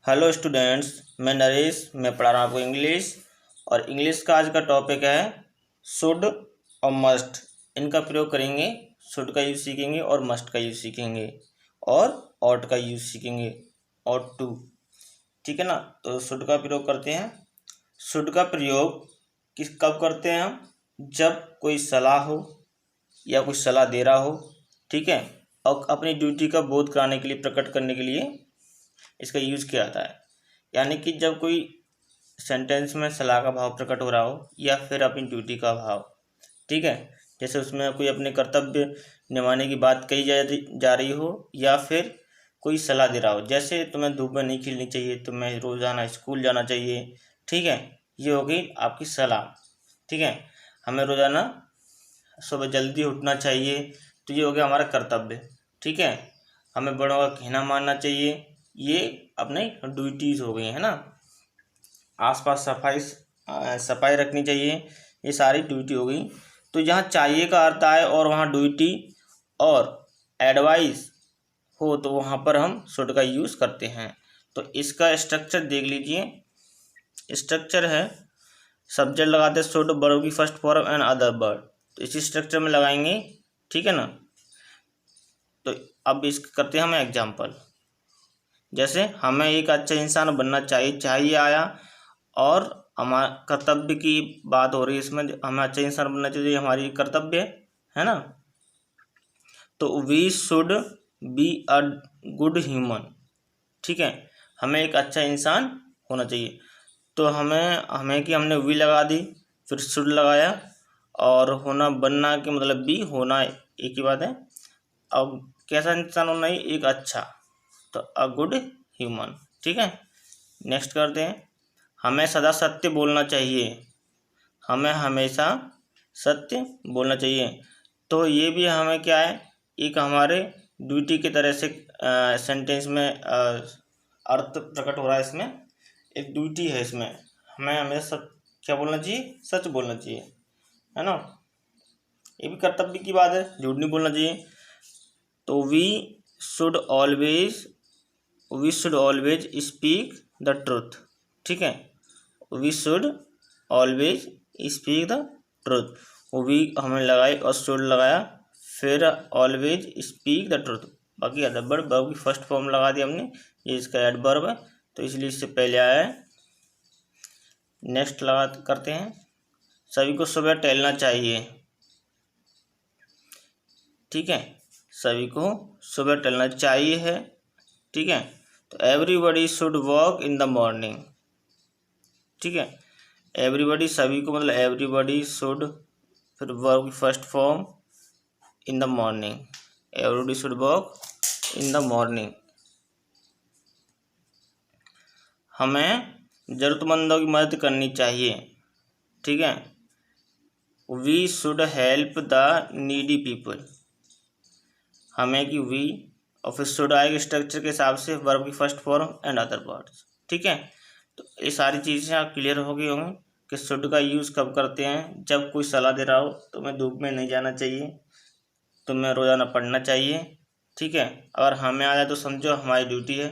Hello students, मैं नरेश। मैं पढ़ा रहा हूँ आपको इंग्लिश। और इंग्लिश का आज का टॉपिक है शुड और मस्ट। इनका प्रयोग करेंगे। शुड का यूज सीखेंगे और मस्ट का यूज सीखेंगे और ऑट का यूज सीखेंगे। ऑट टू, ठीक है ना। तो शुड का प्रयोग करते हैं। शुड का प्रयोग कब करते हैं हम? जब कोई सलाह हो या कोई सलाह दे रहा हो, ठीक है, और अपनी ड्यूटी का बोध कराने के लिए, प्रकट करने के लिए इसका यूज किया जाता है। यानी कि जब कोई सेंटेंस में सलाह का भाव प्रकट हो रहा हो या फिर अपनी ड्यूटी का भाव, ठीक है, जैसे उसमें कोई अपने कर्तव्य निभाने की बात कही जा रही हो या फिर कोई सलाह दे रहा हो, जैसे तुम्हें धूप में नहीं खेलनी चाहिए, तुम्हें रोज़ाना स्कूल जाना चाहिए, ठीक है, ये हो गई आपकी सलाह। ठीक है, हमें रोज़ाना सुबह जल्दी उठना चाहिए, तो ये हो गया हमारा कर्तव्य। ठीक है, हमें बड़ों का कहना मानना चाहिए, ये अपनी ड्यूटीज़ हो गई है ना। आसपास सफाई रखनी चाहिए, ये सारी ड्यूटी हो गई। तो जहाँ चाहिए का अर्थ आए और वहाँ ड्यूटी और एडवाइस हो तो वहाँ पर हम शुड का यूज़ करते हैं। तो इसका स्ट्रक्चर देख लीजिए। स्ट्रक्चर है, सब्जेक्ट लगाते शुड, वर्ब की first form and other word, तो इसी स्ट्रक्चर में लगाएंगे, ठीक है ना। तो अब इस करते हैं हम एग्जाम्पल। जैसे हमें एक अच्छा इंसान बनना चाहिए आया और हमारा कर्तव्य की बात हो रही है इसमें, हमें अच्छा इंसान बनना चाहिए, हमारी कर्तव्य है ना। तो we should be a good human, ठीक है, हमें एक अच्छा इंसान होना चाहिए। तो हमने वी लगा दी, फिर शुड लगाया, और होना बनना के मतलब बी, होना एक ही बात है। अब कैसा इंसान होना है? एक अच्छा, तो अ गुड ह्यूमन, ठीक है। नेक्स्ट करते हैं, हमें सदा सत्य बोलना चाहिए, हमें हमेशा सत्य बोलना चाहिए। तो ये भी हमें क्या है, एक हमारे ड्यूटी की तरह से सेंटेंस में अर्थ प्रकट हो रहा है। इसमें एक ड्यूटी है, इसमें हमें हमेशा क्या बोलना चाहिए? सच बोलना चाहिए, है ना। ये भी कर्तव्य की बात है, झूठ नहीं बोलना चाहिए। तो we should always speak the truth, ठीक है, we should always speak the truth. वो वी हमने लगाई और शुड लगाया, फिर ऑलवेज स्पीक द ट्रुथ। बाकी एडवर्ब, वर्ब की फर्स्ट फॉर्म लगा दी हमने, ये इसका एडवर्ब है, तो इसलिए इससे पहले आया है। नेक्स्ट करते हैं, सभी को सुबह टहलना चाहिए, ठीक है, सभी को सुबह टहलना चाहिए है, ठीक है। तो everybody should walk in the morning, ठीक है, एवरीबडी सभी को मतलब एवरीबडी शुड, फिर वर्ब की first form in the morning, everybody should walk in the morning. हमें ज़रूरतमंदों की मदद करनी चाहिए, ठीक है, we should help the needy people, हमें कि वी और फिर शुड आएगी स्ट्रक्चर के हिसाब से, वर्ब की first form and other words, ठीक है। तो ये सारी चीज़ें आप क्लियर हो गई होंगी कि शुड का यूज़ कब करते हैं। जब कोई सलाह दे रहा हो, तुम्हें धूप में नहीं जाना चाहिए, तुम्हें रोज़ाना पढ़ना चाहिए, ठीक है। अगर हमें आ जाए तो समझो हमारी ड्यूटी है।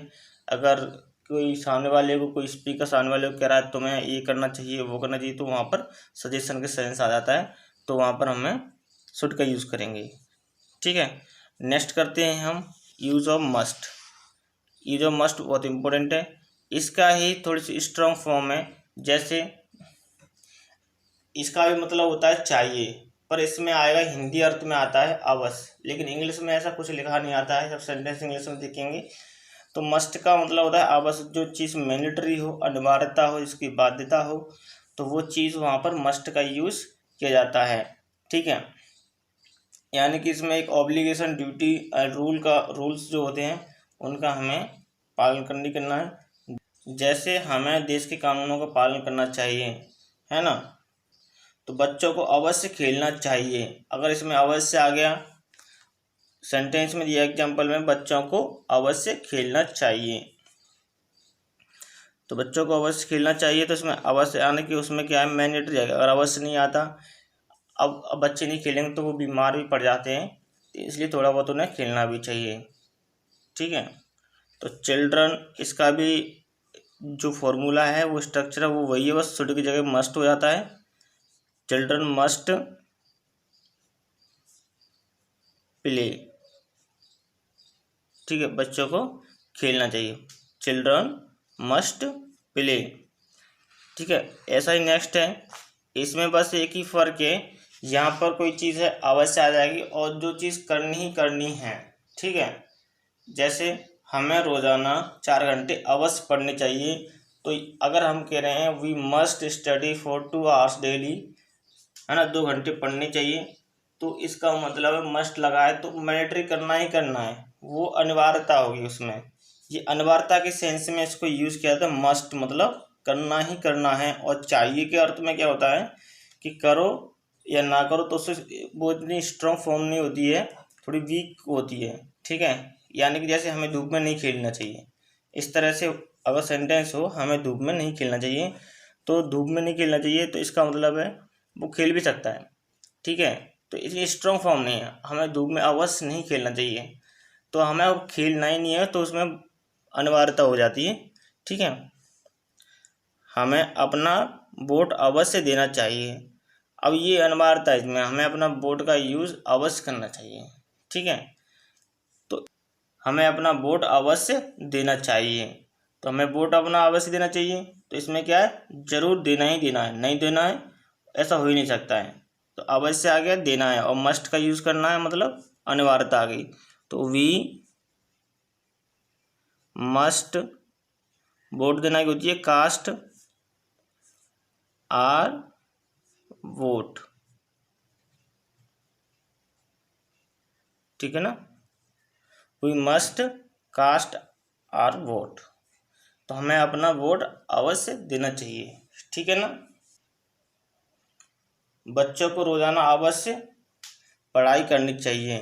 अगर कोई सामने वाले को, कोई स्पीकर सामने वाले को कह रहा है तुम्हें ये करना चाहिए, वो करना चाहिए, तो वहाँ पर सजेशन के सेंस आ जाता है, तो वहाँ पर हमें शुड का यूज़ करेंगे, ठीक है। नेक्स्ट करते हैं हम use of must. Use of must बहुत इंपॉर्टेंट है, इसका ही थोड़ी सी स्ट्रॉन्ग फॉर्म है। जैसे इसका भी मतलब होता है चाहिए, पर इसमें आएगा हिंदी अर्थ में आता है अवश्य, लेकिन इंग्लिश में ऐसा कुछ लिखा नहीं आता है। जब सेंटेंस इंग्लिश में देखेंगे तो मस्ट का मतलब होता है अवश्य, जो चीज़ मैंडेटरी हो, अनिवार्यता हो, इसकी बाध्यता हो, तो वो चीज़ वहाँ पर मस्ट का यूज़ किया जाता है, ठीक है। यानी कि इसमें एक ऑब्लिगेशन, ड्यूटी, रूल्स जो होते हैं उनका हमें पालन करना है। जैसे हमें देश के कानूनों का पालन करना चाहिए, है ना। तो बच्चों को अवश्य खेलना चाहिए, अगर इसमें अवश्य आ गया सेंटेंस में दिया एग्जाम्पल में, बच्चों को अवश्य खेलना चाहिए, तो बच्चों को अवश्य खेलना चाहिए, तो इसमें अवश्य आने की उसमें क्या है, मैंडेटरी जाएगा। अगर अवश्य नहीं आता, अब बच्चे नहीं खेलेंगे तो वो बीमार भी पड़ जाते हैं, तो इसलिए थोड़ा बहुत उन्हें खेलना भी चाहिए। ठीक है, तो चिल्ड्रन, इसका भी जो फॉर्मूला है वो स्ट्रक्चर है वो वही है, बस शुड की जगह मस्ट हो जाता है। Children must play. ठीक है, बच्चों को खेलना चाहिए। Children must play. ठीक है, ऐसा ही नेक्स्ट है, इसमें बस एक ही फ़र्क है, यहाँ पर कोई चीज़ है अवश्य आ जाएगी और जो चीज़ करनी ही करनी है। ठीक है, जैसे हमें रोज़ाना 4 घंटे अवश्य पढ़ने चाहिए, तो अगर हम कह रहे हैं we must study for 2 hours daily, है ना, 2 घंटे पढ़ने चाहिए, तो इसका मतलब है मस्ट लगा है तो मैंडेटरी करना ही करना है, वो अनिवार्यता होगी उसमें। ये अनिवार्यता के सेंस में इसको यूज़ किया था, मस्ट मतलब करना ही करना है। और चाहिए के अर्थ में क्या होता है कि करो या ना करो, तो उससे वो इतनी स्ट्रॉन्ग फॉर्म नहीं होती है, थोड़ी वीक होती है। ठीक है, यानी कि जैसे हमें धूप में नहीं खेलना चाहिए, इस तरह से अगर सेंटेंस हो हमें धूप में नहीं खेलना चाहिए, तो धूप में नहीं खेलना चाहिए तो इसका मतलब है वो खेल भी सकता है। ठीक है, तो इसलिए स्ट्रॉन्ग फॉर्म नहीं है, हमें धूप में अवश्य नहीं खेलना चाहिए, तो हमें अब खेलना ही नहीं है तो उसमें अनिवार्यता हो जाती है। ठीक है, हमें अपना वोट अवश्य देना चाहिए। अब ये अनिवार्यता है, इसमें हमें अपना वोट का यूज़ अवश्य करना चाहिए। ठीक है, तो हमें अपना वोट अवश्य देना चाहिए, तो हमें वोट अपना अवश्य देना चाहिए, तो इसमें क्या है, ज़रूर देना ही देना है, नहीं देना है ऐसा हो ही नहीं सकता है। तो अवश्य आ गया, देना है, और मस्ट का यूज़ करना है मतलब अनिवार्यता आ गई, तो वी मस्ट, वोट देना की होती है कास्ट आर वोट। ठीक है ना, we must cast our vote, तो हमें अपना वोट अवश्य देना चाहिए। ठीक है ना, बच्चों को रोज़ाना अवश्य पढ़ाई करनी चाहिए,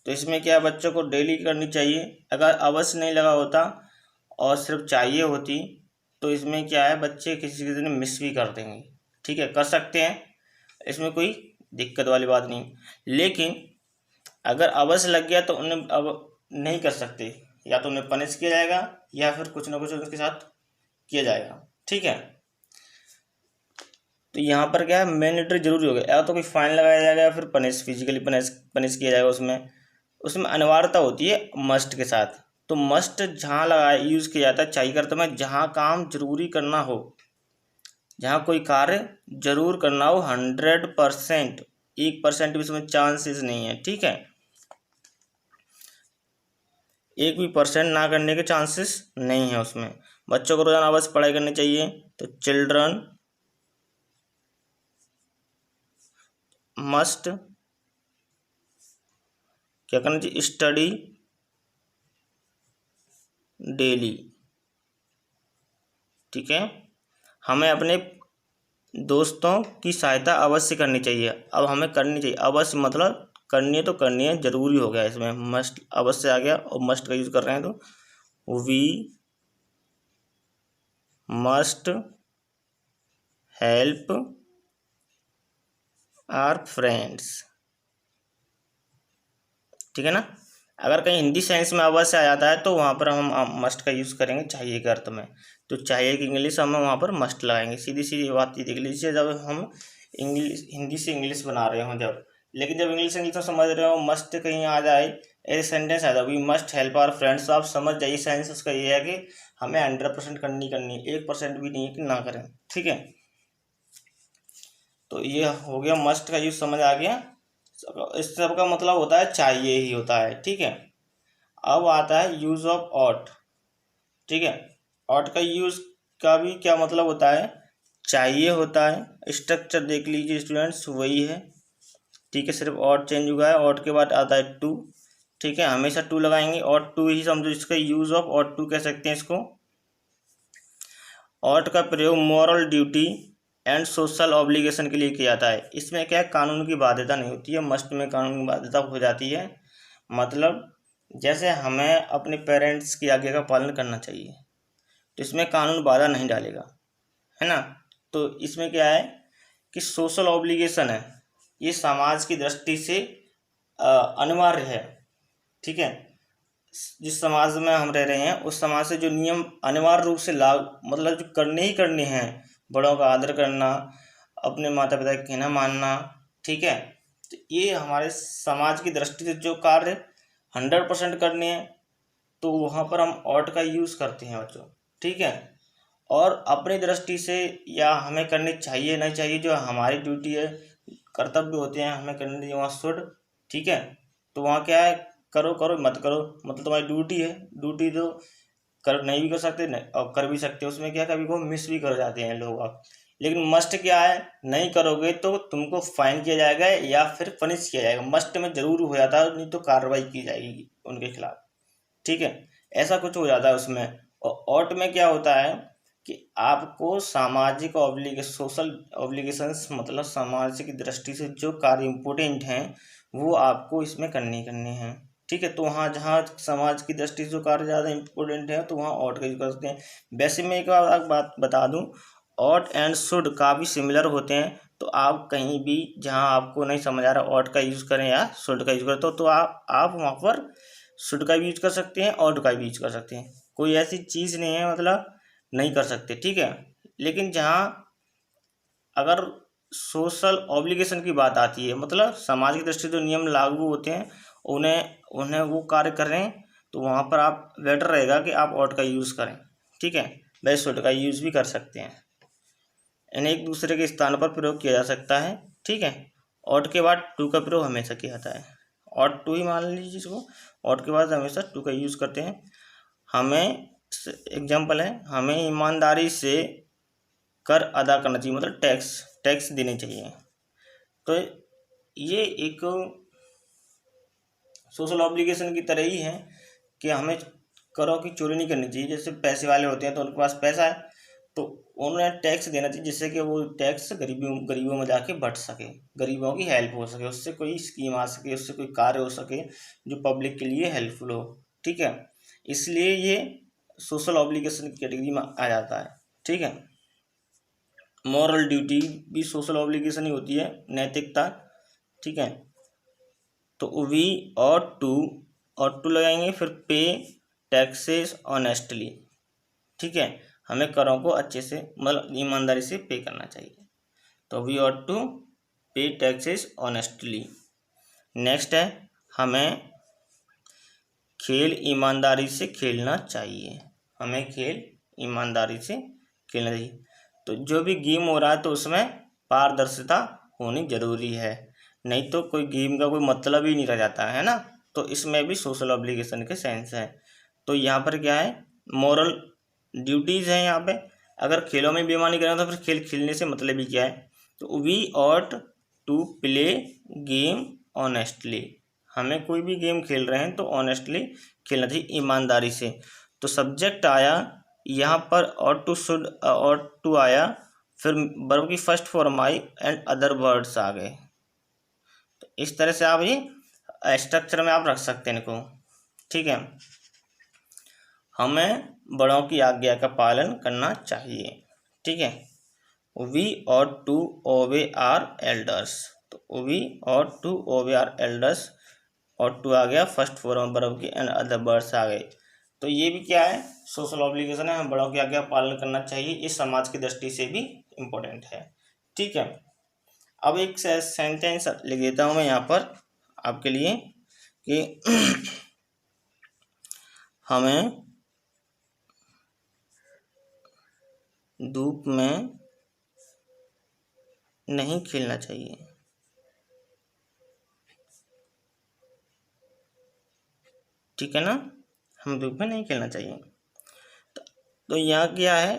तो इसमें क्या है, बच्चों को डेली करनी चाहिए। अगर अवश्य नहीं लगा होता और सिर्फ चाहिए होती तो इसमें क्या है, बच्चे किसी किसी दिन मिस भी कर देंगे। ठीक है, कर सकते हैं, इसमें कोई दिक्कत वाली बात नहीं, लेकिन अगर अवश्य लग गया तो उन्हें अब नहीं कर सकते, या तो उन्हें पनिश किया जाएगा या फिर कुछ ना कुछ उनके साथ किया जाएगा। ठीक है, तो यहाँ पर क्या है, मैंडेटरी जरूरी हो गया, या तो कोई फाइन लगाया जाएगा या फिर पनिश, फिजिकली पनिश किया जाएगा। उसमें उसमें अनिवार्यता होती है मस्ट के साथ, तो मस्ट जहाँ लगाया यूज़ किया जाता है चाहिए करते में, जहाँ काम जरूरी करना हो, जहाँ कोई कार्य जरूर करना हो 100%, 1% भी उसमें चांसेस नहीं है। ठीक है, 1 भी % ना करने के चांसेस नहीं है उसमें। बच्चों को रोजाना अवश्य पढ़ाई करनी चाहिए, तो चिल्ड्रन मस्ट क्या करना चाहिए, स्टडी डेली। ठीक है, हमें अपने दोस्तों की सहायता अवश्य करनी चाहिए। अब हमें करनी चाहिए अवश्य मतलब करनी है तो करनी है, जरूरी हो गया, इसमें मस्ट अवश्य आ गया और मस्ट का यूज़ कर रहे हैं, तो we must help our friends. ठीक है ना, अगर कहीं हिंदी साइंस में अवश्य आ जाता है तो वहाँ पर हम मस्ट का यूज़ करेंगे चाहिए के अर्थ में, तो चाहिए कि इंग्लिश हम वहाँ पर मस्ट लगाएंगे। सीधी सीधी बात ये देख लीजिए, जब हम इंग्लिश हिंदी से इंग्लिश बना रहे हों जब, लेकिन जब इंग्लिश में समझ रहे हो मस्ट कहीं आ जाए, ऐसे सेंटेंस आ जाए we must help our friends, तो आप समझ जाइए साइंस उसका ये है कि हमें 100% करनी है, 1% भी नहीं है कि ना करें। ठीक है, तो ये हो गया, मस्ट का यूज़ समझ आ गया, इस सब का मतलब होता है चाहिए ही होता है। ठीक है, अब आता है यूज ऑफ ऑट। ठीक है, ऑट का यूज का भी क्या मतलब होता है, चाहिए होता है। स्ट्रक्चर देख लीजिए स्टूडेंट्स, वही है। ठीक है, सिर्फ ऑट चेंज हुआ है, ऑट के बाद आता है टू। ठीक है, हमेशा टू लगाएंगे, ऑट टू ही समझो, इसका यूज ऑफ ऑट टू कह सकते हैं इसको। ऑट का प्रयोग moral duty and social obligation के लिए किया जाता है। इसमें क्या है, कानून की बाध्यता नहीं होती है, मस्ट में कानून की बाध्यता हो जाती है। मतलब जैसे हमें अपने पेरेंट्स की आज्ञा का पालन करना चाहिए, तो इसमें कानून बाधा नहीं डालेगा, है ना। तो इसमें क्या है कि सोशल ऑब्लिगेशन है, ये समाज की दृष्टि से अनिवार्य है। ठीक है, जिस समाज में हम रह रहे हैं उस समाज से जो नियम अनिवार्य रूप से लागू मतलब जो करने ही करने हैं, बड़ों का आदर करना, अपने माता पिता का कहना मानना, ठीक है, तो ये हमारे समाज की दृष्टि से जो कार्य 100% करने हैं तो वहाँ पर हम ought का यूज़ करते हैं बच्चों। ठीक है, और अपनी दृष्टि से या हमें करनी चाहिए नहीं चाहिए, जो हमारी ड्यूटी है, कर्तव्य होते हैं हमें करने चाहिए, वहाँ शुड। ठीक है, तो वहाँ क्या है, करो करो मत करो, मतलब तुम्हारी ड्यूटी है, ड्यूटी तो कर नहीं भी कर सकते नहीं और कर भी सकते, उसमें क्या कभी को मिस भी कर जाते हैं लोग आप। लेकिन मस्ट क्या है, नहीं करोगे तो तुमको फाइन किया जाएगा या फिर पनिश किया जाएगा, मस्ट में जरूर हो जाता है, नहीं तो कार्रवाई की जाएगी उनके खिलाफ। ठीक है, ऐसा कुछ हो जाता है उसमें। और ought में क्या होता है कि आपको सामाजिक सोशल ऑब्लिगेशंस मतलब समाज की दृष्टि से जो कार्य इम्पोर्टेंट हैं वो आपको इसमें करने करने हैं। ठीक है, तो वहाँ जहाँ समाज की दृष्टि से जो कार्य ज़्यादा इम्पोर्टेंट है तो वहाँ ought का यूज करते हैं। वैसे मैं एक बात बता दूँ, ought एंड शुड काफ़ी सिमिलर होते हैं, तो आप कहीं भी जहाँ आपको नहीं समझ आ रहा ought का यूज़ करें या शुड का यूज़ करें तो आप वहाँ पर शुड का भी यूज कर सकते हैं, ought का भी यूज कर सकते हैं। कोई ऐसी चीज़ नहीं है मतलब नहीं कर सकते। ठीक है, लेकिन जहाँ अगर सोशल ऑब्लिगेशन की बात आती है, मतलब समाज की दृष्टि से जो नियम लागू होते हैं उन्हें उन्हें वो कार्य कर रहे हैं, तो वहाँ पर आप बेटर रहेगा कि आप ought का यूज़ करें। ठीक है, वह शुड का यूज़ भी कर सकते हैं, इन्हें एक दूसरे के स्थान पर प्रयोग किया जा सकता है। ठीक है, ought के बाद टू का प्रयोग हमेशा किया जाता है, ought टू ही मान लीजिए इसको, ought के बाद हमेशा टू का यूज़ करते हैं। हमें एग्जाम्पल है, हमें ईमानदारी से कर अदा करना चाहिए, मतलब टैक्स देने चाहिए। तो ये एक सोशल ऑब्लिगेशन की तरह ही है कि हमें करों की चोरी नहीं करनी चाहिए। जैसे पैसे वाले होते हैं तो उनके पास पैसा है तो उन्हें टैक्स देना चाहिए, जिससे कि वो टैक्स गरीबों में जाके बट सके, गरीबों की हेल्प हो सके, उससे कोई स्कीम आ सके, उससे कोई कार्य हो सके जो पब्लिक के लिए हेल्पफुल हो। ठीक है, इसलिए ये सोशल ऑब्लिगेशन की कैटेगरी में आ जाता है। ठीक है, मॉरल ड्यूटी भी सोशल ऑब्लिगेशन ही होती है, नैतिकता। ठीक है, तो वी ought टू लगाएंगे, फिर पे टैक्सेस ऑनेस्टली। ठीक है, हमें करों को अच्छे से मतलब ईमानदारी से पे करना चाहिए, तो वी ought टू पे टैक्सेस ऑनेस्टली। नेक्स्ट है, हमें खेल ईमानदारी से खेलना चाहिए, हमें खेल ईमानदारी से खेलना चाहिए। तो जो भी गेम हो रहा है तो उसमें पारदर्शिता होनी जरूरी है, नहीं तो कोई गेम का कोई मतलब ही नहीं रह जाता है ना। तो इसमें भी सोशल ऑब्लिगेशन के सेंस है। तो यहाँ पर क्या है, मॉरल ड्यूटीज़ हैं यहाँ पे। अगर खेलों में बेईमानी करें तो फिर खेल खेलने से मतलब ही क्या है। तो we ought to play game honestly, हमें कोई भी गेम खेल रहे हैं तो ऑनेस्टली खेलना चाहिए, ईमानदारी से। तो सब्जेक्ट आया यहाँ पर, ought टू आया, फिर वर्ब की फर्स्ट फॉर्म आई एंड अदर वर्ड्स आ गए। तो इस तरह से आप ये स्ट्रक्चर में आप रख सकते हैं इनको। ठीक है, हमें बड़ों की आज्ञा का पालन करना चाहिए। ठीक है, we ought to obey our elders, तो we ought to obey our elders, ought to आ गया फर्स्ट फॉर्म वर्ब की एंड अदर वर्ड्स आ गए। तो ये भी क्या है, सोशल ऑब्लिगेशन है, हमें बड़ों की आज्ञा पालन करना चाहिए, इस समाज की दृष्टि से भी इम्पोर्टेंट है। ठीक है, अब एक सेंटेंस लिख देता हूँ मैं यहाँ पर आपके लिए कि हमें धूप में नहीं खेलना चाहिए। ठीक है ना, हम धूप में नहीं खेलना चाहिए। तो यहाँ क्या है,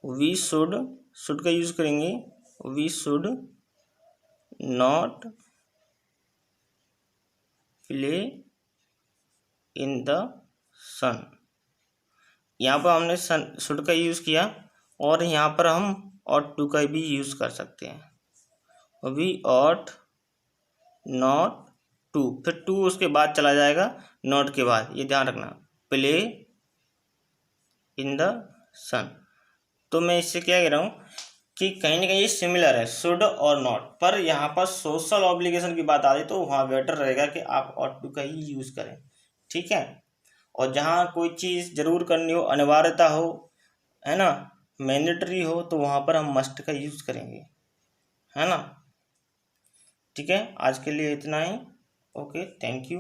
वी शुड का यूज करेंगे, we should not play in the sun. यहाँ पर हमने सन शुड का यूज किया और यहाँ पर हम ought टू का भी यूज कर सकते हैं। वी ought नॉट टू, फिर टू उसके बाद चला जाएगा, नॉट के बाद, ये ध्यान रखना, प्ले इन द सन। तो मैं इससे क्या कह रहा हूँ कि कहीं ना कहीं सिमिलर है शुड और नॉट, पर यहाँ पर सोशल ऑब्लिगेशन की बात आ रही तो वहाँ बेटर रहेगा कि आप ऑट टू का ही यूज़ करें, ठीक है। और जहाँ कोई चीज़ जरूर करनी हो, अनिवार्यता हो, है ना, मैंडेटरी हो, तो वहाँ पर हम मस्ट का यूज़ करेंगे, है ना। ठीक है, आज के लिए इतना ही। Okay, thank you.